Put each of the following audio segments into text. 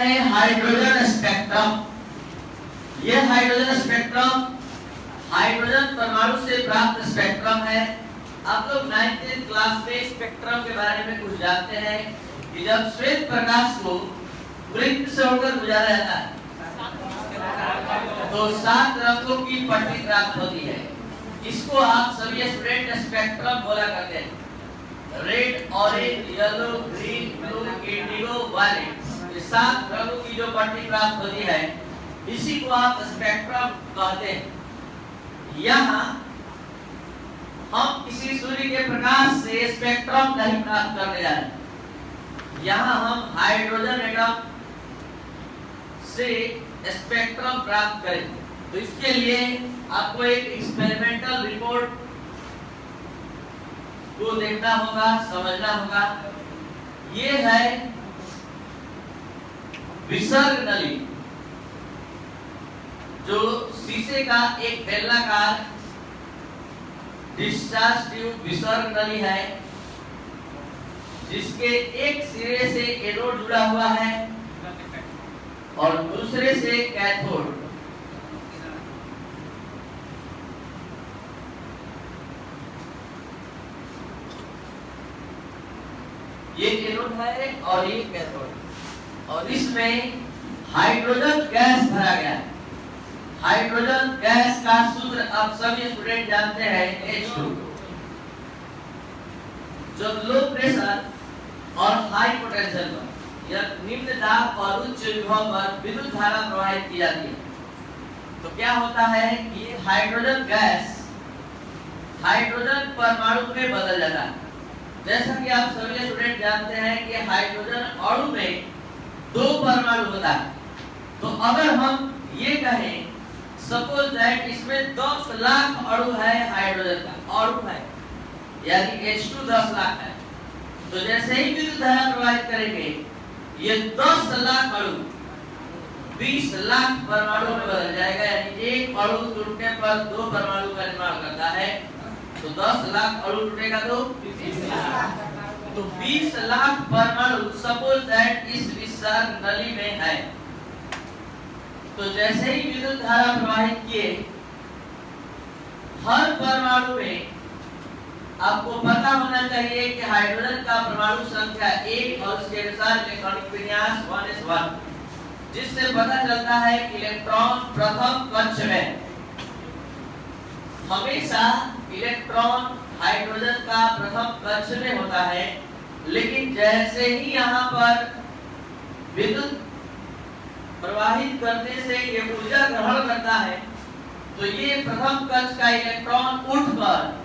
है hydrogen spectrum. यह hydrogen spectrum hydrogen परमाणु से प्राप्त स्पेक्ट्रम है। आप लोग 9th क्लास में स्पेक्ट्रम के बारे में कुछ जानते हैं कि जब श्वेत प्रकाश को वृत्त से होकर गुजारा जाता है तो 7 रंगों की पट्टी प्राप्त होती है। इसको आप सभी स्टूडेंट स्पेक्ट्रम बोला करते हैं। Red, orange, yellow, green, blue, indigo, violet, ये 7 रंगों की जो पट्टी प्राप्त होती है इसी को आप स्पेक्ट्रम कहते हैं। यहाँ हम किसी सूर्य के प्रकाश से स्पेक्ट्रम नहीं प्राप्त करने जा रहे। यहाँ हम हाइड्रोजन एटम से स्पेक्ट्रम प्राप्त करेंगे। तो इसके लिए आपको एक एक्सपेरिमेंटल रिपोर्ट को देखना होगा, समझना होगा। ये है विसर्ग नली, जो शीशे का एक बेलनाकार डिस्चार्ज ट्यूब विसर्ग नली है, जिसके एक सिरे से एनोड जुड़ा हुआ है और दूसरे से कैथोड। ये एनोड है और ये कैथोड, और इसमें हाइड्रोजन गैस भरा गया है। हाइड्रोजन गैस का सूत्र आप सभी स्टूडेंट जानते हैं, H2। जो लो प्रेशर और हाई पोटेंशियल पर या निम्न दाब और उच्च विभव पर विद्युत धारा प्रवाहित की जाती है तो क्या होता है कि हाइड्रोजन गैस हाइड्रोजन परमाणु में बदल जाता है। जैसा कि आप सभी स्टूडेंट जानते हैं कि हाइड्रोजन अणु में 2 परमाणु होता है। तो अगर हम ये कहें सपोज दैट इसमें 10 लाख अणु है, हाइड्रोजन का अणु है, यानी H2 10 लाख है, तो जैसे ही विद्युत धारा प्रवाहित करेंगे ये 10 लाख अणु 20 लाख परमाणु में बदल जाएगा। यानी एक अणु टूटने पर 2 परमाणु का निर्माण करता है, तो 10 लाख अणु टूटेगा तो 20 लाख। तो 20 लाख परमाणु सपोज दैट इस विसर्ग नली में है। तो जैसे ही विद्युत धारा प्रवाहित किए, हर परमाणु में आपको पता होना चाहिए कि हाइड्रोजन का परमाणु संख्या 1 और उसके अनुसार इलेक्ट्रॉनिक विन्यास 1s1, जिससे पता चलता है कि इलेक्ट्रॉन प्रथम कक्ष में हमेशा इलेक्ट्रॉन हाइड्रोजन का प्रथम कक्ष में होता है। लेकिन जैसे ही यहाँ पर विद्युत प्रवाहित करने से ये ऊर्जा ग्रहण करता है तो ये प्रथम कक्ष का इलेक्ट्रॉन उठकर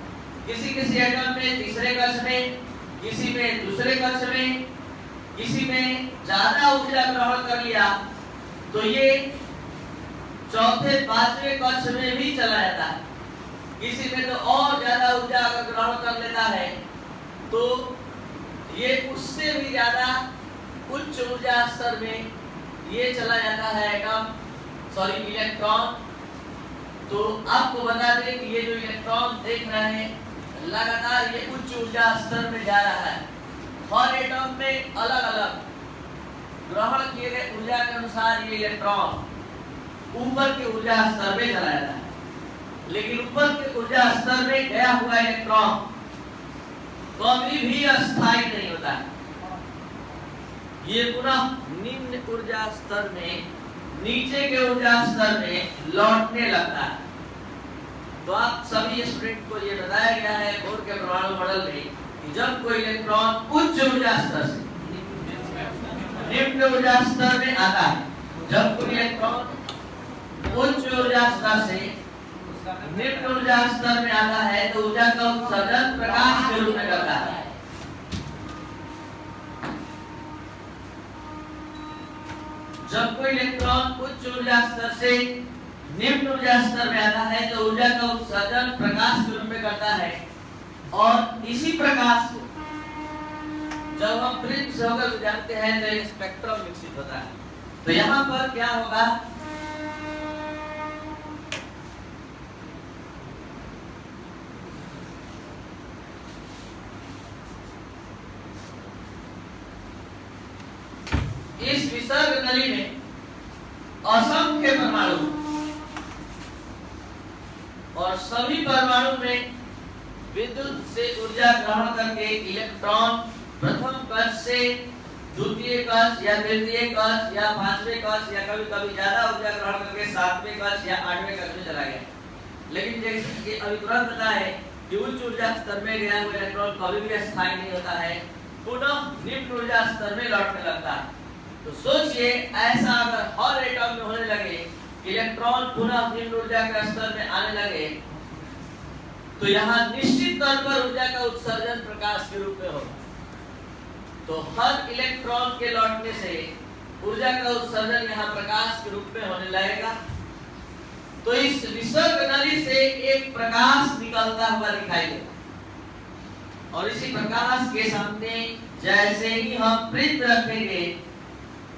किसी एटम में तीसरे कक्ष में, किसी में दूसरे कक्ष में, किसी में ज्यादा ऊर्जा ग्रहण कर लिया तो ये चौथे पांचवें कक्ष में भी चला जाता है। किसी में तो और ज्यादा ऊर्जा अगर ग्रहण कर लेता है तो ये उससे भी ज्यादा उच्च ऊर्जा स्तर में ये चला जाता है इलेक्ट्रॉन। तो आपको बता दें कि ये जो इलेक्ट्रॉन देख रहे हैं लगातार ये उच्च ऊर्जा स्तर में जा रहा है। हर एटम में अलग अलग ग्रहण किए गए ऊर्जा के अनुसार ये इलेक्ट्रॉन ऊपर के ऊर्जा स्तर में चला जाता है। लेकिन ऊपर के ऊर्जा स्तर में गया हुआ इलेक्ट्रॉन कभी भी अस्थायी नहीं होता है। ये पुनः निम्न ऊर्जा स्तर में, नीचे के ऊर्जा स्तर में लौटने लगता है। तो आप सभी स्टूडेंट को ये बताया गया है बोर के परमाणु मॉडल में कि जब कोई इलेक्ट्रॉन उच्च ऊर्जा स्तर से निम्न ऊर्जा स्तर में आता है, जब कोई इलेक्ट्रॉन उच्च ऊर्जा स्तर से निम्न ऊर्जा स्तर में आता है तो ऊर्जा का उत्सर्जन प्रकाश के रूप में करता है। जब कोई इलेक्ट्रॉन उच्च ऊर्जा स्तर से निम्न ऊर्जा स्तर में आता है तो ऊर्जा का उत्सर्जन प्रकाश के रूप में करता है। और इसी प्रकाश को जब हम प्रिज्म से होकर गुजारते हैं तो एक स्पेक्ट्रम विकसित होता है। तो यहाँ पर क्या होगा, इस विसर्ग विसर्ग नली में असंख्य परमाणु और सभी परमाणु में विद्युत से ऊर्जा ग्रहण करके इलेक्ट्रॉन प्रथम कक्ष से द्वितीय कक्ष या तृतीय कक्ष या पांचवें कक्ष या कभी कभी ज्यादा ऊर्जा ग्रहण करके सातवें कक्ष या आठवें कक्ष में चला गया। लेकिन जैसे कि अभी तुरंत पता है कि उच्च ऊर्जा स्तर में गया हुआ इलेक्ट्रॉन कभी भी स्थायी नहीं होता है, पुनः निम्न ऊर्जा स्तर में लौटने लगता है। तो सोचिए ऐसा अगर हर एटम में होने लगे, इलेक्ट्रॉन पुनः निम्न ऊर्जा के स्तर में आने लगे, तो यहाँ निश्चित तौर पर ऊर्जा का उत्सर्जन प्रकाश के रूप में होगा। तो हर इलेक्ट्रॉन के लौटने से ऊर्जा का उत्सर्जन यहाँ प्रकाश के रूप में होने लगेगा। तो इस विसर्ग नली से एक प्रकाश निकलता हुआ दिखाई देगा और इसी प्रकाश के सामने जैसे ही हम प्रिज्म रखेंगे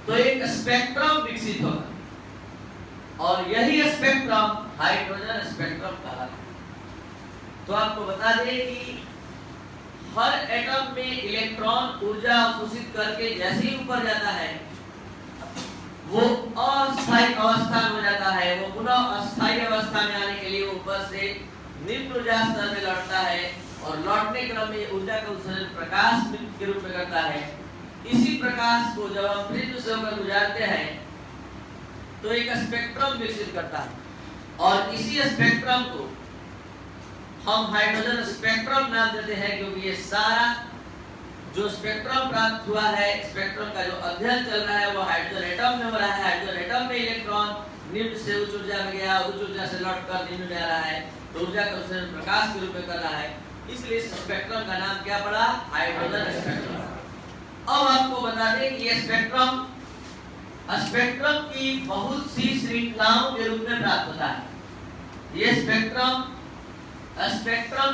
तो एक स्पेक्ट्रम विकसित होगा और यही स्पेक्ट्रम हाइड्रोजन स्पेक्ट्रम कहलाता है। तो आपको बता दें कि हर एटम में इलेक्ट्रॉन ऊर्जा अवशोषित करके जैसे ही ऊपर जाता है वो अस्थायी अवस्था में हो जाता है, वो पुनः अस्थायी अवस्था में आने के लिए ऊपर से निम्न ऊर्जा स्तर में लौटता है और लौटने क्रम में ऊर्जा का उत्सर्जन प्रकाश के रूप में करता है। इसी प्रकाश को जब हम प्रिज्म से होकर गुजारते हैं तो एक स्पेक्ट्रम विकसित करता है और इसी स्पेक्ट्रम को हम हाइड्रोजन स्पेक्ट्रम नाम देते हैं, क्योंकि ये सारा जो स्पेक्ट्रम प्राप्त हुआ है, स्पेक्ट्रम का जो अध्ययन चल रहा है वो हाइड्रोजन एटम में हो रहा है। हाइड्रोजन एटम में इलेक्ट्रॉन निम्न से उच्च ऊर्जा में गया, उच्च ऊर्जा से लौटकर निम्न में आ रहा है, तो ऊर्जा का उत्सर्जन प्रकाश के रूप में कर रहा है। इसलिए इस स्पेक्ट्रम का नाम क्या पड़ा? Hydrogen spectrum. अब आपको बता दें कि ये स्पेक्ट्रम की बहुत सी श्रृंखलाओं के रूप में प्राप्त होता है। ये स्पेक्ट्रम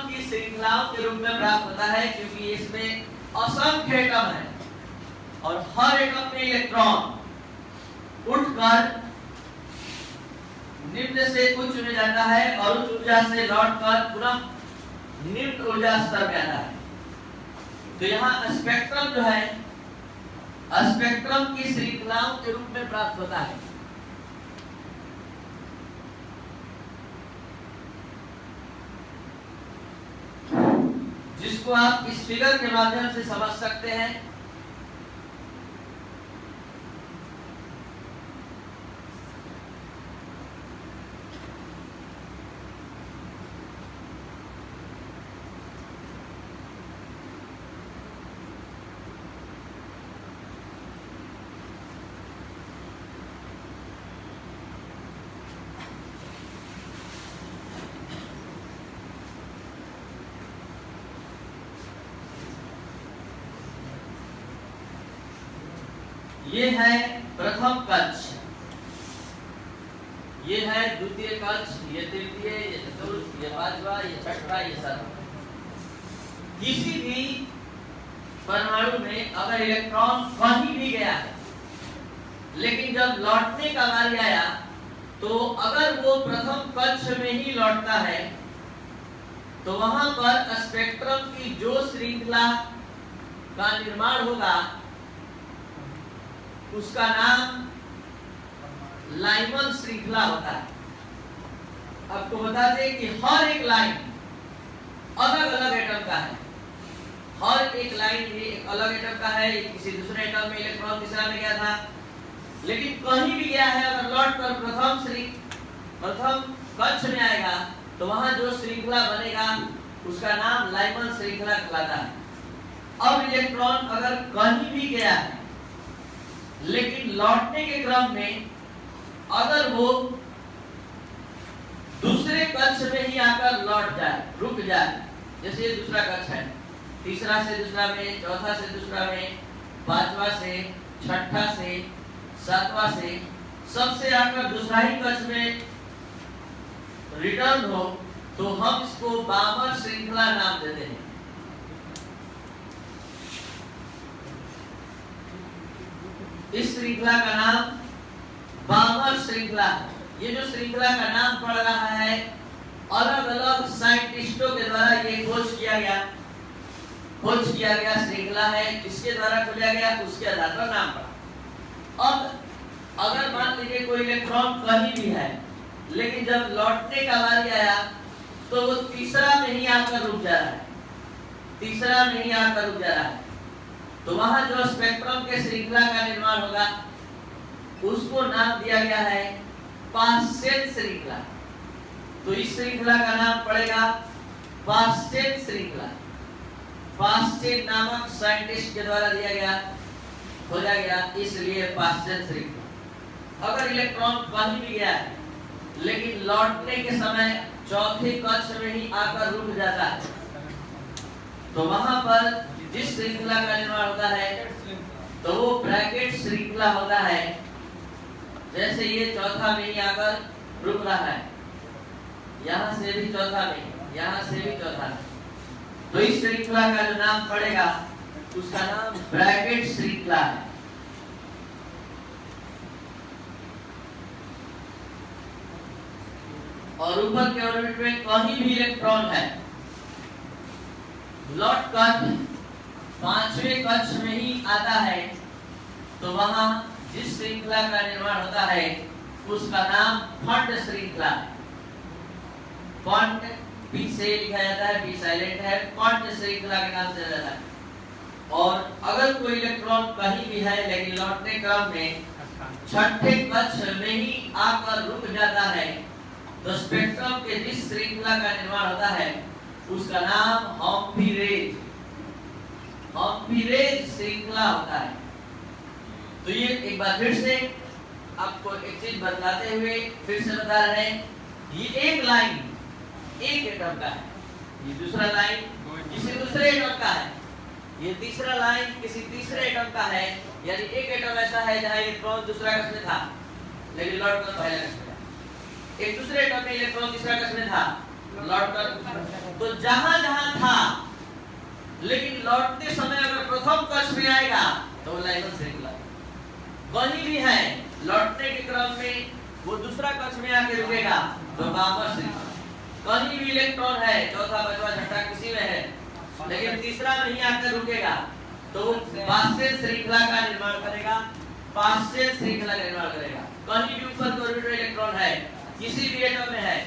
की श्रृंखलाओं के रूप में प्राप्त होता है क्योंकि इसमें असंख्य एटम है और हर एटम में इलेक्ट्रॉन उठकर निम्न से उच्च में जाता है और उच्च ऊर्जा से लौटकर पुनः निम्न ऊर्जा स्तर में आता है। तो यहाँ स्पेक्ट्रम जो है स्पेक्ट्रम की श्रृंखलाओं के रूप में प्राप्त होता है। जिसको आप इस फिगर के माध्यम से समझ सकते हैं। ये है प्रथम कक्ष, ये है द्वितीय कक्ष, ये तृतीय, ये चतुर्थ, ये पांचवा, ये छठवा, ये सातवां। किसी भी परमाणु में अगर इलेक्ट्रॉन कहीं भी गया है लेकिन जब लौटने का बारी आया तो अगर वो प्रथम कक्ष में ही लौटता है तो वहां पर स्पेक्ट्रम की जो श्रृंखला का निर्माण होगा उसका नाम लाइमन श्रृंखला होता है। आपको बता दें कि हर एक लाइन अलग अलग एटम का है, हर एक लाइन ये एक अलग एटम का है। किसी दूसरे एटम में इलेक्ट्रॉन तीसरा में गया था लेकिन कहीं भी गया है, अगर लौट कर प्रथम कक्ष में आएगा तो वहां जो श्रृंखला बनेगा उसका नाम लाइमन श्रृंखला कहलाता है। अब इलेक्ट्रॉन अगर कहीं भी गया है लेकिन लौटने के क्रम में अगर वो दूसरे कक्ष में ही आकर लौट जाए, रुक जाए, जैसे ये दूसरा कक्ष है, तीसरा से दूसरा में, चौथा से दूसरा में, पांचवा से, छठा से, सातवां से, सबसे आकर दूसरा ही कक्ष में रिटर्न हो तो हम इसको बामर श्रृंखला नाम देते हैं। इस श्रृंखला का नाम बामर श्रृंखला है। ये जो श्रृंखला का नाम पड़ रहा है अलग अलग साइंटिस्टों के द्वारा ये खोज किया गया श्रृंखला है, जिसके द्वारा खोजा गया उसके आधार पर नाम पड़ा। अब मान लीजिए कोई इलेक्ट्रॉन कहीं भी है, लेकिन जब लौटने का बारी आया तो वो तीसरा में ही आकर रुक जा रहा है, तीसरा में ही आकर रुक जा रहा है। तो वहां जो स्पेक्ट्रम के श्रृंखला का निर्माण होगा उसको नाम दिया गया है पासचेन श्रृंखला। तो इस श्रृंखला का नाम पड़ेगा पासचेन श्रृंखला। पासचेन नामक साइंटिस्ट के द्वारा दिया गया, खोजा गया, इसलिए पासचेन श्रृंखला। अगर इलेक्ट्रॉन कहीं भी गया है लेकिन लौटने के समय चौथे कक्ष में ही आकर रुक जाता है, तो वहां पर जिस श्रृंखला का निर्माण होता है तो वो ब्रैकेट श्रृंखला होता है। जैसे ये चौथा में ही आकर रुक रहा है, यहाँ से भी चौथा में, यहाँ से भी चौथा में, तो इस श्रृंखला का जो नाम पड़ेगा उसका नाम ब्रैकेट श्रृंखला है। और ऊपर के ऑर्बिट में कहीं भी इलेक्ट्रॉन है, लौटकर पांचवें कक्ष में ही आता है, तो वहां जिस श्रृंखला का निर्माण होता है उसका नाम फंड श्रृंखला है। फंड पी से लिखा जाता है, पी साइलेंट है, फंड श्रृंखला के नाम से जाता है। और अगर कोई इलेक्ट्रॉन कहीं भी है लेकिन लौटने क्रम में छठे कक्ष में ही आकर रुक जाता है, तो स्पेक्ट्रम के जिस श्रृंखला का निर्माण होता है उसका नाम हम्पी-रेज श्रृंखला होता है। तो ये एक बार फिर से आपको एक चीज बताते हुए फिर से बता रहे हैं, ये एक लाइन एक एटम का है, ये दूसरा लाइन किसी दूसरे एटम का है, ये तीसरा लाइन किसी तीसरे एटम का है। यानी एक एटम ऐसा है जहां इलेक्ट्रॉन दूसरा कक्ष में था लेकिन लौटकर पहला कक्ष में था, एक दूसरे एटम में इलेक्ट्रॉन तीसरा कक्ष में था लौटकर, तो जहां जहां था लेकिन लौटते समय अगर प्रथम कक्ष में आएगा तो लाइमन श्रृंखला। कहीं भी है लौटने के क्रम में वो दूसरा कक्ष में आके रुकेगा तो बामर श्रृंखला। कहीं भी इलेक्ट्रॉन है, चौथा पांचवा छठा किसी में है, लेकिन तीसरा नहीं आकर रुकेगा तो पासचेन श्रृंखला का निर्माण करेगा, पासचेन श्रृंखला का निर्माण करेगा। कहीं भी ऊपर ऑर्बिट में इलेक्ट्रॉन है, किसी भी एटम में है,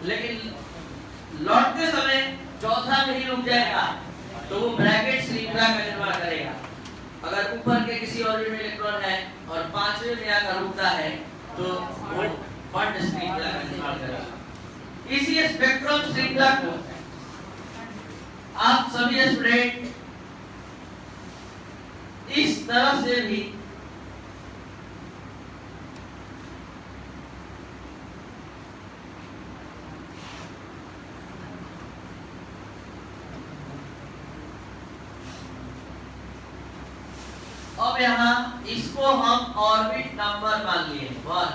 लेकिन लौटते समय चौथा में ही रुक जाएगा तो वो ब्रैकेट श्रृंखला का निर्माण करेगा। अगर ऊपर के किसी ऑर्बिट में इलेक्ट्रॉन है और पांचवें में आकर रुकता है तो वो फंड श्रृंखला का निर्माण करेगा। इसी स्पेक्ट्रम श्रृंखला को आप सभी स्टूडेंट इस तरह से भी अब यहाँ इसको हम ऑर्बिट नंबर मान लिए 1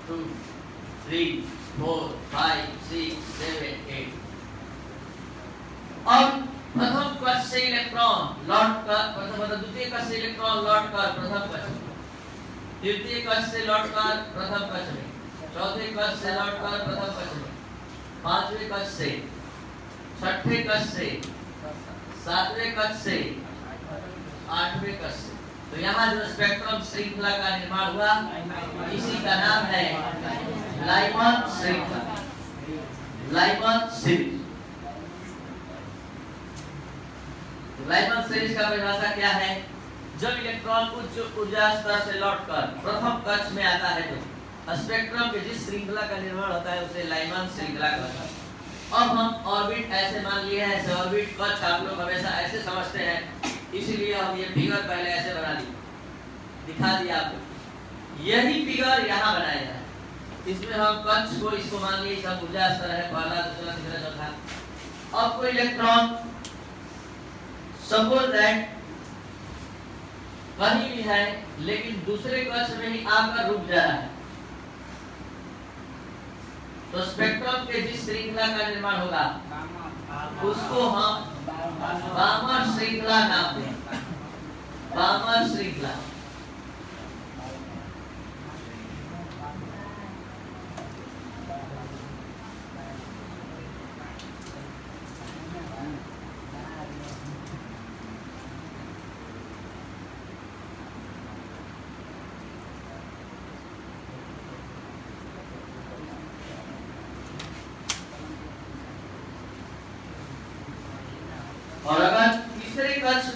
2 3 4 5 6 7 8। अब प्रथम कक्ष से इलेक्ट्रॉन लौटकर द्वितीय कक्ष से इलेक्ट्रॉन लौटकर प्रथम कक्ष में, द्वितीय कक्ष से लौटकर प्रथम कक्ष में, चौथे कक्ष से लौटकर प्रथम कक्ष में, पांचवें कक्ष से, छठे कक्ष से, सातवें कक्ष से, आठवें कक्ष से। तो यहाँ जो स्पेक्ट्रम श्रृंखला का निर्माण हुआ इसी का नाम है लाइमन श्रृंखला, लाइमन सीरीज। लाइमन सीरीज का परिभाषा क्या है? जब इलेक्ट्रॉन उच्च ऊर्जा स्तर से लौटकर प्रथम कक्ष में आता है तो स्पेक्ट्रम के जिस श्रृंखला का निर्माण होता है उसे लाइमन श्रृंखला कहते हैं। अब हम ऑर्बिट ऐसे मान लिए हैं, ऐसे ऑर्बिट कक्ष आप लोग हमेशा ऐसे समझते हैं, इसीलिए हम ये फिगर पहले ऐसे बना दिए, दिखा दिया आपको। यही फिगर यहाँ बनाया है, इसमें हम कक्ष को इसको मान लिए सब ऊर्जा स्तर है, पहला दूसरा तीसरा चौथा। अब कोई इलेक्ट्रॉन सपोज दैट कहीं भी है लेकिन दूसरे कक्ष में ही आकर रुक जा रहा है, तो स्पेक्ट्रम के जिस श्रृंखला का निर्माण होगा उसको हम बामर श्रृंखला नाम दें, बामर श्रृंखला।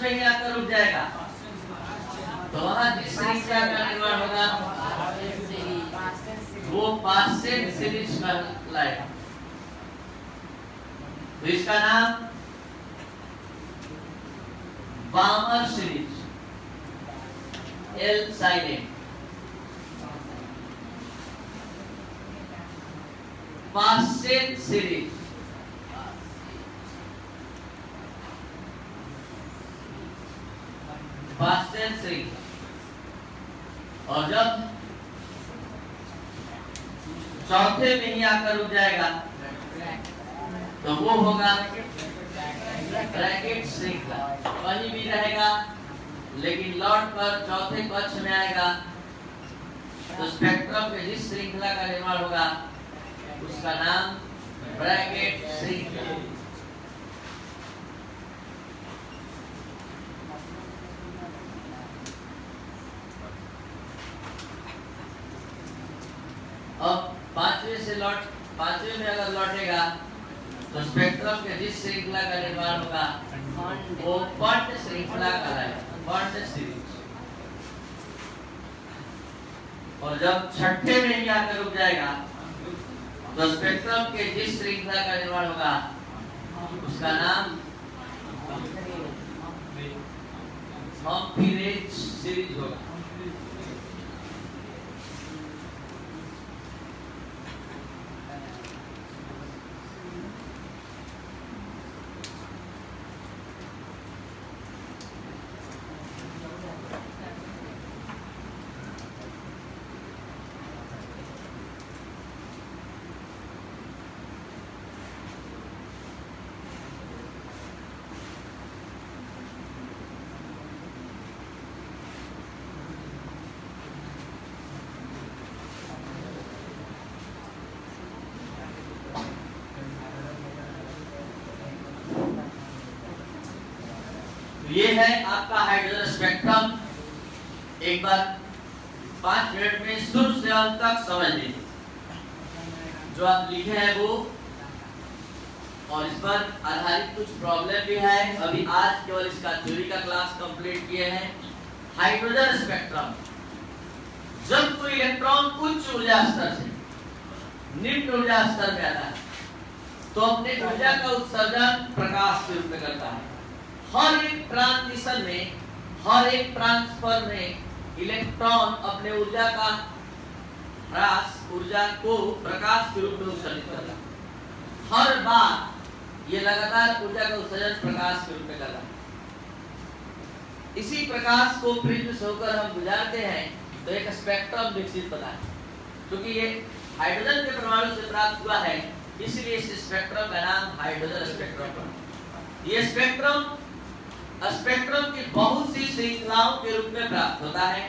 में ही आकर रुक जाएगा, तो वहां जिस श्रृंखला का निर्माण होगा वो पास्टेड सीरीज कहलाएगा। तो इसका नाम Balmer series, L silent, Paschen series, Paschen series. और जब चौथे में ही आकर रुक जाएगा तो वो होगा ब्रैकेट श्रृंखला, कहीं भी रहेगा लेकिन लौट कर चौथे पक्ष में आएगा, तो स्पेक्ट्रम के जिस श्रृंखला का निर्माण होगा उसका नाम ब्रैकेट श्रृंखला। अब पांचवें में अगर लौटेगा तो स्पेक्ट्रम के जिस श्रृंखला का निर्माण होगा वो क्वांट श्रृंखला कहलाएगा, क्वांट सीरीज। और जब छठे में ही आकर रुक जाएगा तो स्पेक्ट्रम के जिस श्रृंखला का निर्माण होगा उसका नाम हम्फ्रीज सीरीज होगा। ये है आपका हाइड्रोजन स्पेक्ट्रम। एक बार 5 मिनट में शुरू से अंत तक समझ लीजिए जो आप लिखे हैं वो, और इस पर आधारित कुछ प्रॉब्लम भी है। अभी आज केवल इसका थ्योरी का क्लास कंप्लीट किए हैं। हाइड्रोजन स्पेक्ट्रम, जब कोई इलेक्ट्रॉन उच्च ऊर्जा स्तर से निम्न ऊर्जा स्तर में आता है तो अपने ऊर्जा का उत्सर्जन प्रकाश के रूप में करता है। हर एक ट्रांजिशन में, हर एक ट्रांसफर में इलेक्ट्रॉन अपने ऊर्जा का ह्रास, ऊर्जा को प्रकाश के रूप में उत्सर्जित करता है। हर बार ये लगातार ऊर्जा का उत्सर्जन प्रकाश के रूप में करता है। इसी प्रकाश को प्रिज्म से होकर हम गुजारते हैं तो एक स्पेक्ट्रम विकसित होता है। क्योंकि ये हाइड्रोजन के परमाणु से प्राप्त हुआ है इसलिए इस स्पेक्ट्रम का नाम हाइड्रोजन स्पेक्ट्रम है। ये स्पेक्ट्रम की बहुत सी श्रृंखलाओं के रूप में प्राप्त होता है,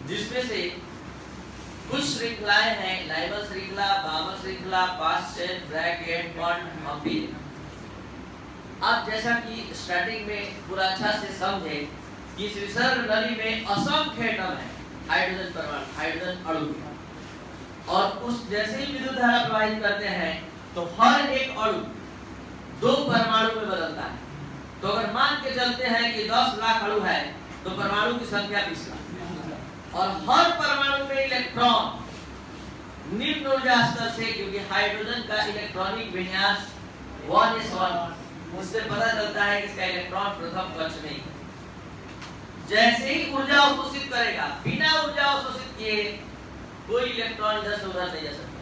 जिसमें से कुछ श्रृंखलाएं हैं लाइबल श्रृंखला, बामर श्रृंखला, पास्टेड, ब्रैकेट, क्वांट, हम्फ्रीज। अब जैसा कि स्टार्टिंग में पूरा अच्छा से समझे कि इस विसर्ग नली में असंख्य एटम है, हाइड्रोजन परमाणु, हाइड्रोजन अणु, और उस जैसे ही विद्युत धारा प्रवाहित करते हैं तो हर एक अणु 2 परमाणु में बदलता है। तो अगर मान के चलते हैं कि 10 लाख अणु है तो परमाणु की संख्या 20 लाख, और हर परमाणु में इलेक्ट्रॉन निम्न ऊर्जा स्तर से, क्योंकि हाइड्रोजन का इलेक्ट्रॉनिक विन्यास 1s1, उससे पता चलता है कि इसका इलेक्ट्रॉन प्रथम कक्ष में। जैसे ही ऊर्जा अवशोषित करेगा, बिना ऊर्जा अवशोषित किए कोई इलेक्ट्रॉन इधर से उधर नहीं जा सकता।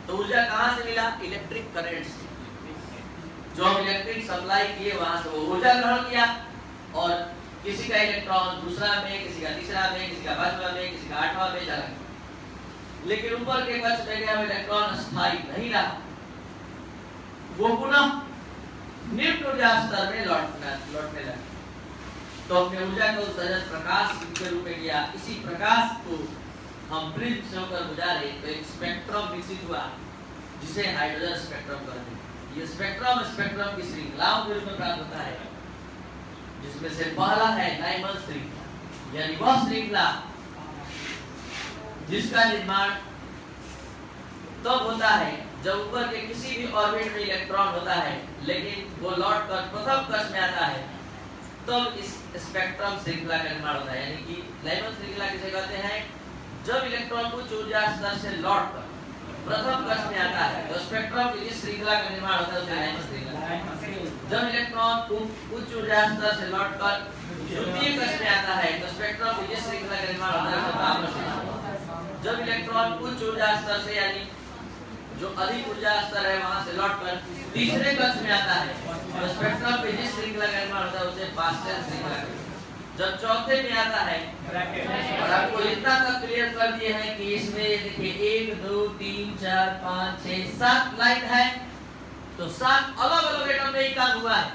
तो ऊर्जा कहां से मिला? इलेक्ट्रिक करंट से। जो हम इलेक्ट्रिक सप्लाई किए वहां से वो ऊर्जा ग्रहण किया, और किसी का इलेक्ट्रॉन दूसरा में, किसी का तीसरा में, किसी का 5वां में, किसी का 8वां में चला गया। लेकिन ऊपर के कक्ष में गया इलेक्ट्रॉन स्थायी नहीं रहा, वो पुनः निम्न ऊर्जा स्तर में लौटने लगा। तो अपने ऊर्जा का उत्सर्जन प्रकाश के रूप में किया। इसी प्रकाश को हम प्रिज्म से होकर गुजारे तो एक स्पेक्ट्रम विकसित हुआ जिसे हाइड्रोजन स्पेक्ट्रम कहते हैं। ये स्पेक्ट्रम की श्रृंखलाओं के रूप में प्राप्त होता है, जिसमें से पहला है लाइमन श्रृंखला, यानी वह श्रृंखला जिसका निर्माण तब होता है जब ऊपर के किसी भी ऑर्बिट में इलेक्ट्रॉन होता है, लेकिन वो लौटकर प्रथम कक्ष में आता है तब इस स्पेक्ट्रम श्रृंखला का निर्माण होता है। यानी कि लाइमन श्रृंखला किसे कहते हैं? जब इलेक्ट्रॉन उच्च ऊर्जा स्तर से लौटकर प्रथम कक्ष में आता है तो स्पेक्ट्रम की जिस श्रृंखला का निर्माण होता है उसे लाइमन श्रृंखला। जब इलेक्ट्रॉन उच्च ऊर्जा स्तर से लौटकर द्वितीय कक्ष में आता है तो स्पेक्ट्रम की जिस श्रृंखला का निर्माण होता है उसे बामन श्रृंखला। जब इलेक्ट्रॉन उच्च ऊर्जा स्तर से यानी जो अधिक ऊर्जा स्तर है वहां से लौटकर तीसरे कक्ष में आता है तो स्पेक्ट्रम की जिस श्रृंखला का निर्माण होता है उसे पास्कल श्रृंखला। जब चौथे में आता है और आपको इतना तक क्लियर कर दिए हैं कि इसमें देखिए 1 2 3 4 5 6 7 लाइन है तो 7 अलग अलग एटम में ही काम हुआ है।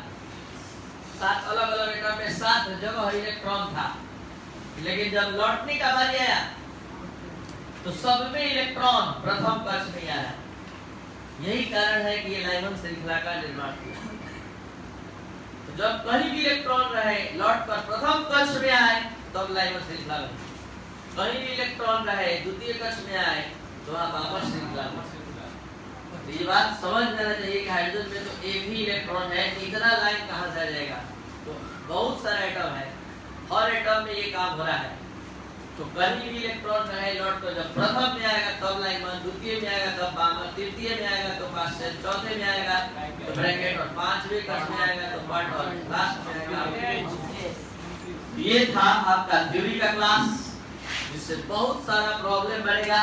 7 अलग अलग एटम में 7 जगह इलेक्ट्रॉन था, लेकिन जब लौटने का बारी आया तो सब में इलेक्ट्रॉन प्रथम कक्ष में आया। यही कारण है कि ये लाइमन श्रृंखला का निर्माण हुआ। तो जब कहीं भी इलेक्ट्रॉन रहे लौटकर प्रथम कक्ष में आए तब लाइमन श्रृंखला बनी। कहीं भी इलेक्ट्रॉन रहे द्वितीय कक्ष में आए तो वहां बामन श्रृंखला बनी। तो ये बात समझ में आना चाहिए कि हाइड्रोजन में तो एक ही इलेक्ट्रॉन है, इतना लाइन कहां से आ जाएगा? तो बहुत सारे एटम है, हर एटम में ये काम हो रहा है। तो कहीं भी इलेक्ट्रॉन रहे लौटकर जब प्रथम में आएगा तब लाइमन, द्वितीय में आएगा तब बामन, तृतीय में आएगा तो पास्कल, चौथे में आएगा तो ब्रैकेट और पांचवें कक्ष में आएगा तो क्वार्ट और लास्ट में आएगा। ये था आपका थ्योरी का क्लास, जिससे बहुत सारा प्रॉब्लम बढ़ेगा।